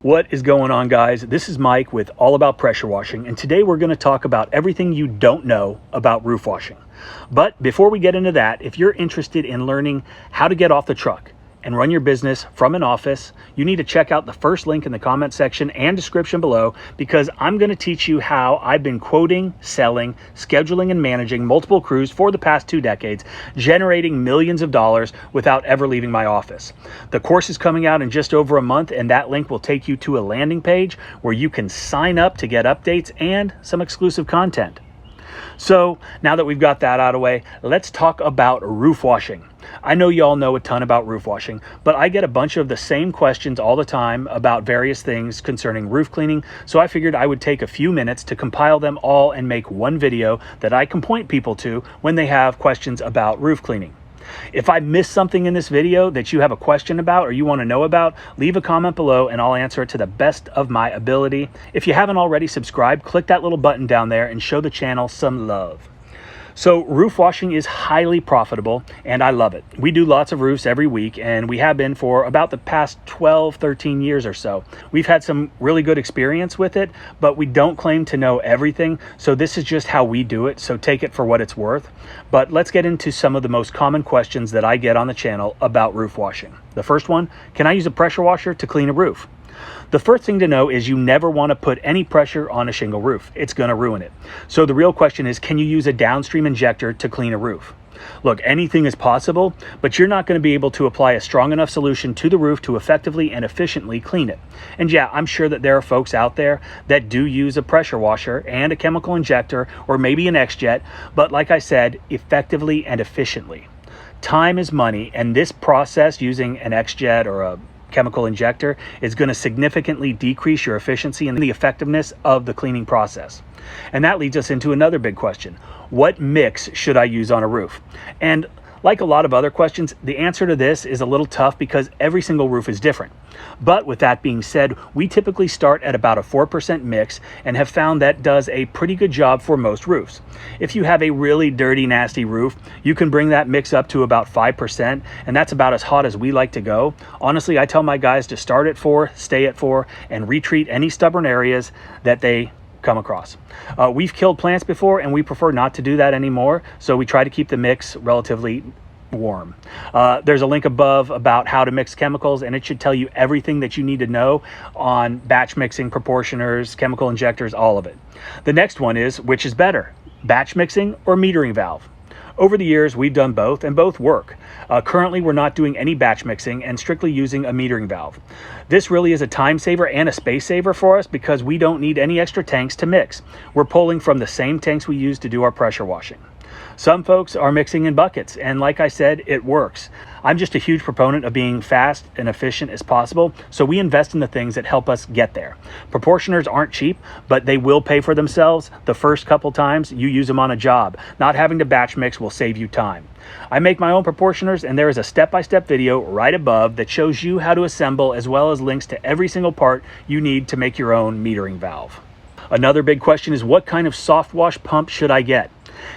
What is going on, guys? This is Mike with All About Pressure Washing, and today we're going to talk about everything you don't know about roof washing. But before we get into that, if you're interested in learning how to get off the truck and run your business from an office, you need to check out the first link in the comment section and description below, because I'm going to teach you how I've been quoting, selling, scheduling, and managing multiple crews for the past 2 decades, generating millions of dollars without ever leaving my office. The course is coming out in just over a month, and that link will take you to a landing page where you can sign up to get updates and some exclusive content. So now that we've got that out of the way, let's talk about roof washing. I know you all know a ton about roof washing, but I get a bunch of the same questions all the time about various things concerning roof cleaning, so I figured I would take a few minutes to compile them all and make one video that I can point people to when they have questions about roof cleaning. If I missed something in this video that you have a question about or you want to know about, leave a comment below and I'll answer it to the best of my ability. If you haven't already subscribed, click that little button down there and show the channel some love. So roof washing is highly profitable and I love it. We do lots of roofs every week, and we have been for about the past 12, 13 years or so. We've had some really good experience with it, but we don't claim to know everything. So this is just how we do it. So take it for what it's worth. But let's get into some of the most common questions that I get on the channel about roof washing. The first one, can I use a pressure washer to clean a roof? The first thing to know is you never want to put any pressure on a shingle roof. It's going to ruin it. So the real question is, can you use a downstream injector to clean a roof? Look, anything is possible, but you're not going to be able to apply a strong enough solution to the roof to effectively and efficiently clean it. And yeah, I'm sure that there are folks out there that do use a pressure washer and a chemical injector or maybe an XJet, but like I said, effectively and efficiently. Time is money, and this process using an XJet or a chemical injector is going to significantly decrease your efficiency and the effectiveness of the cleaning process. And that leads us into another big question. What mix should I use on a roof? And like a lot of other questions, the answer to this is a little tough because every single roof is different. But with that being said, we typically start at about a 4% mix and have found that does a pretty good job for most roofs. If you have a really dirty, nasty roof, you can bring that mix up to about 5%, and that's about as hot as we like to go. Honestly, I tell my guys to start at 4, stay at 4, and retreat any stubborn areas that they come across. We've killed plants before, and we prefer not to do that anymore, so we try to keep the mix relatively warm. There's a link above about how to mix chemicals, and it should tell you everything that you need to know on batch mixing, proportioners, chemical injectors, all of it. The next one is, which is better, batch mixing or metering valve? Over the years, we've done both, and both work. Currently, we're not doing any batch mixing and strictly using a metering valve. This really is a time saver and a space saver for us because we don't need any extra tanks to mix. We're pulling from the same tanks we use to do our pressure washing. Some folks are mixing in buckets, and like I said, it works. I'm just a huge proponent of being fast and efficient as possible, so we invest in the things that help us get there. Proportioners aren't cheap, but they will pay for themselves the first couple times you use them on a job. Not having to batch mix will save you time. I make my own proportioners, and there is a step-by-step video right above that shows you how to assemble, as well as links to every single part you need to make your own metering valve. Another big question is, what kind of Softwash pump should I get?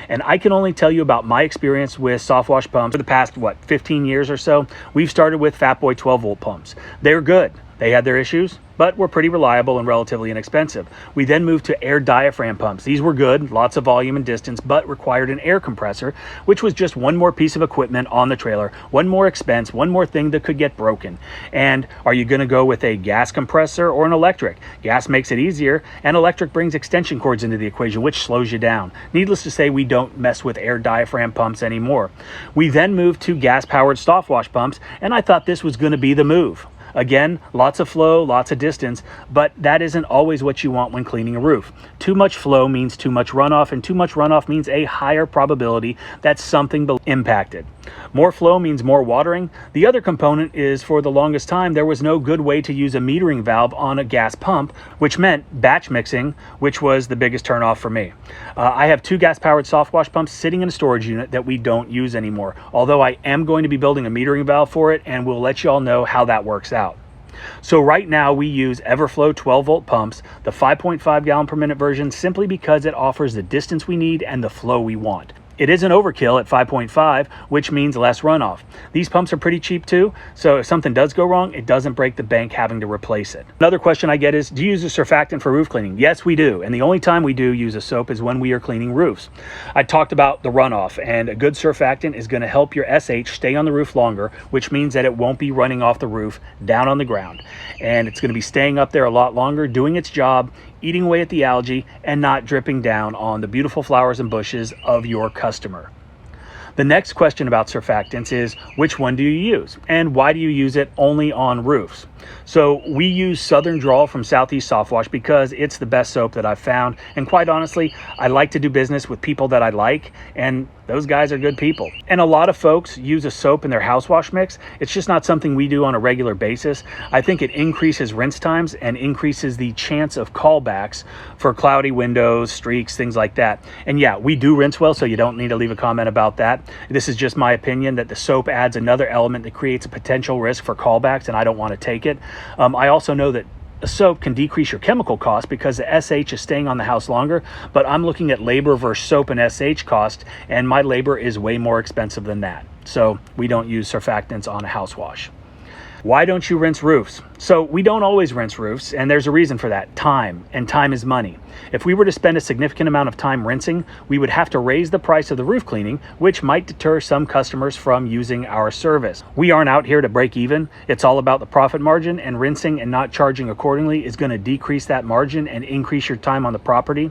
And I can only tell you about my experience with Softwash pumps for the past, 15 years or so. We've started with Fatboy 12-volt pumps. They're good. They had their issues, but were pretty reliable and relatively inexpensive. We then moved to air diaphragm pumps. These were good, lots of volume and distance, but required an air compressor, which was just one more piece of equipment on the trailer, one more expense, one more thing that could get broken. And are you going to go with a gas compressor or an electric? Gas makes it easier, and electric brings extension cords into the equation, which slows you down. Needless to say, we don't mess with air diaphragm pumps anymore. We then moved to gas-powered Softwash pumps, and I thought this was going to be the move. Again, lots of flow, lots of distance, but that isn't always what you want when cleaning a roof. Too much flow means too much runoff, and too much runoff means a higher probability that something will be impacted. More flow means more watering. The other component is, for the longest time, there was no good way to use a metering valve on a gas pump, which meant batch mixing, which was the biggest turnoff for me. I have 2 gas-powered Softwash pumps sitting in a storage unit that we don't use anymore, although I am going to be building a metering valve for it, and we'll let you all know how that works out. So right now we use Everflow 12-volt pumps, the 5.5 gallon per minute version, simply because it offers the distance we need and the flow we want. It isn't overkill at 5.5, which means less runoff. These pumps are pretty cheap too, so if something does go wrong, it doesn't break the bank having to replace it. Another question I get is, do you use a surfactant for roof cleaning? Yes, we do, and the only time we do use a soap is when we are cleaning roofs. I talked about the runoff, and a good surfactant is going to help your SH stay on the roof longer, which means that it won't be running off the roof down on the ground, and it's going to be staying up there a lot longer, doing its job, eating away at the algae, and not dripping down on the beautiful flowers and bushes of your customer. The next question about surfactants is, which one do you use? And why do you use it only on roofs? So we use Southern Drawl from Southeast Softwash because it's the best soap that I've found. And quite honestly, I like to do business with people that I like, and those guys are good people. And a lot of folks use a soap in their house wash mix. It's just not something we do on a regular basis. I think it increases rinse times and increases the chance of callbacks for cloudy windows, streaks, things like that. And yeah, we do rinse well, so you don't need to leave a comment about that. This is just my opinion that the soap adds another element that creates a potential risk for callbacks, and I don't want to take it. I also know that a soap can decrease your chemical cost because the SH is staying on the house longer, but I'm looking at labor versus soap and SH cost, and my labor is way more expensive than that. So we don't use surfactants on a house wash. Why don't you rinse roofs? So we don't always rinse roofs, and there's a reason for that: time, and time is money. If we were to spend a significant amount of time rinsing, we would have to raise the price of the roof cleaning, which might deter some customers from using our service. We aren't out here to break even. It's all about the profit margin, and rinsing and not charging accordingly is going to decrease that margin and increase your time on the property.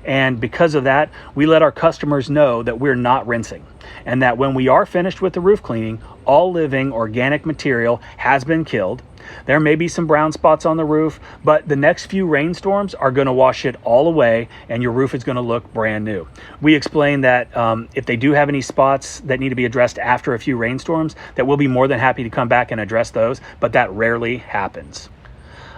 And because of that, we let our customers know that we're not rinsing, and that when we are finished with the roof cleaning, all living organic material has been killed. There may be some brown spots on the roof, but the next few rainstorms are going to wash it all away, and your roof is going to look brand new. We explain that if they do have any spots that need to be addressed after a few rainstorms, that we'll be more than happy to come back and address those, but that rarely happens.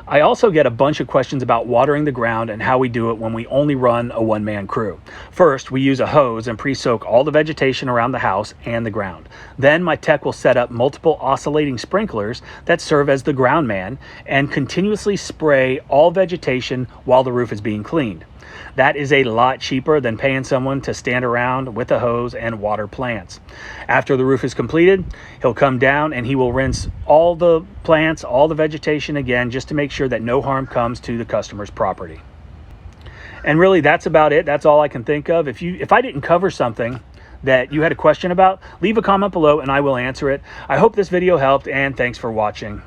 I also get a bunch of questions about watering the ground and how we do it when we only run a one-man crew. First, we use a hose and pre-soak all the vegetation around the house and the ground. Then my tech will set up multiple oscillating sprinklers that serve as the ground man and continuously spray all vegetation while the roof is being cleaned. That is a lot cheaper than paying someone to stand around with a hose and water plants. After the roof is completed, he'll come down and he will rinse all the plants, all the vegetation again, just to make sure that no harm comes to the customer's property. And really, that's about it. That's all I can think of. If I didn't cover something that you had a question about, leave a comment below and I will answer it. I hope this video helped, and thanks for watching.